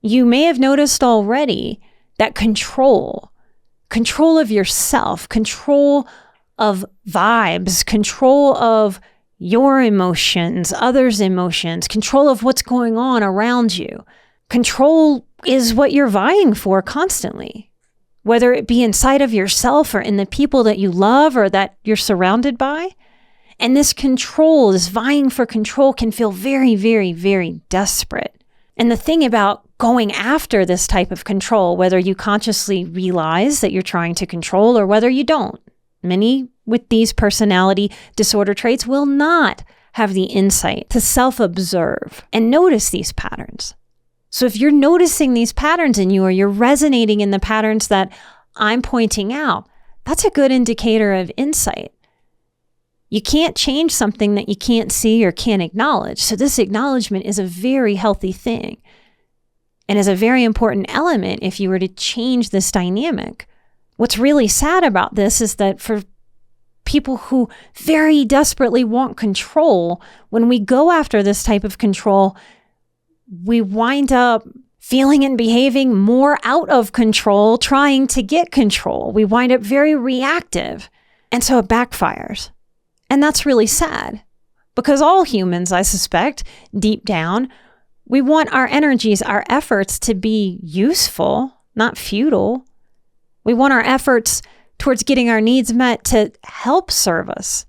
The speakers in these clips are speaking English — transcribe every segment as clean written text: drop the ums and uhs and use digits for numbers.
You may have noticed already that control of yourself, control of vibes, control of your emotions, others' emotions, control of what's going on around you. Control is what you're vying for constantly, whether it be inside of yourself or in the people that you love or that you're surrounded by. And this control, this vying for control, can feel very, very, very desperate. And the thing about going after this type of control, whether you consciously realize that you're trying to control or whether you don't, many with these personality disorder traits will not have the insight to self-observe and notice these patterns. So if you're noticing these patterns in you, or you're resonating in the patterns that I'm pointing out, that's a good indicator of insight. You can't change something that you can't see or can't acknowledge. So this acknowledgement is a very healthy thing and is a very important element if you were to change this dynamic. What's really sad about this is that for people who very desperately want control, when we go after this type of control, we wind up feeling and behaving more out of control, trying to get control. We wind up very reactive. And so it backfires. And that's really sad, because all humans, I suspect, deep down, we want our energies, our efforts to be useful, not futile. We want our efforts towards getting our needs met to help serve us,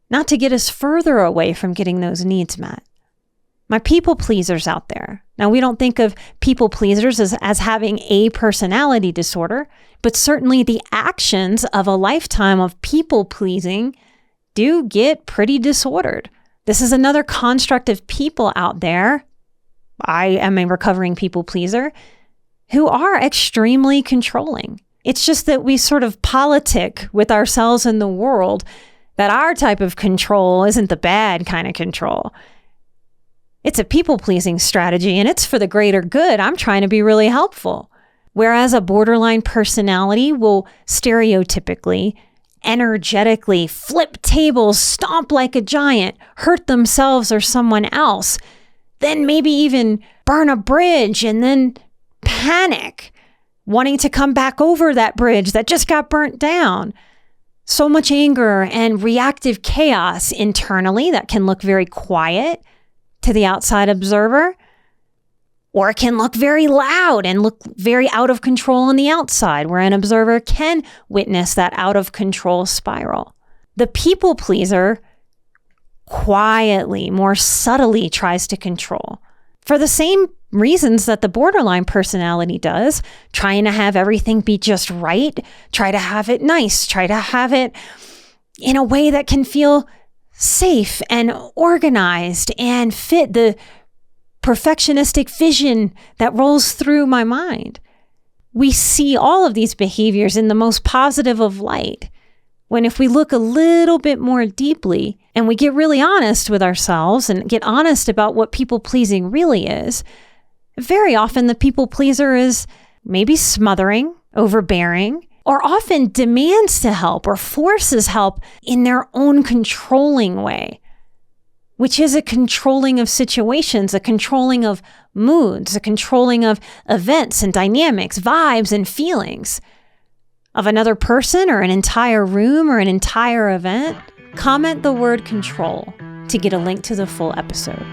not to get us further away from getting those needs met. My people pleasers out there. Now, we don't think of people pleasers as having a personality disorder, but certainly the actions of a lifetime of people pleasing do get pretty disordered. This is another construct of people out there. I am a recovering people pleaser who are extremely controlling. It's just that we sort of politic with ourselves and the world that our type of control isn't the bad kind of control. It's a people-pleasing strategy, and it's for the greater good. I'm trying to be really helpful. Whereas a borderline personality will stereotypically, energetically flip tables, stomp like a giant, hurt themselves or someone else, then maybe even burn a bridge and then panic, wanting to come back over that bridge that just got burnt down. So much anger and reactive chaos internally that can look very quiet to the outside observer, or it can look very loud and look very out of control on the outside, where an observer can witness that out of control spiral. The people pleaser quietly, more subtly tries to control for the same reasons that the borderline personality does, trying to have everything be just right, try to have it nice, try to have it in a way that can feel safe and organized and fit the perfectionistic vision that rolls through my mind. We see all of these behaviors in the most positive of light, when if we look a little bit more deeply and we get really honest with ourselves and get honest about what people pleasing really is, very often the people pleaser is maybe smothering, overbearing, or often demands to help or forces help in their own controlling way, which is a controlling of situations, a controlling of moods, a controlling of events and dynamics, vibes and feelings of another person or an entire room or an entire event. Comment the word control to get a link to the full episode.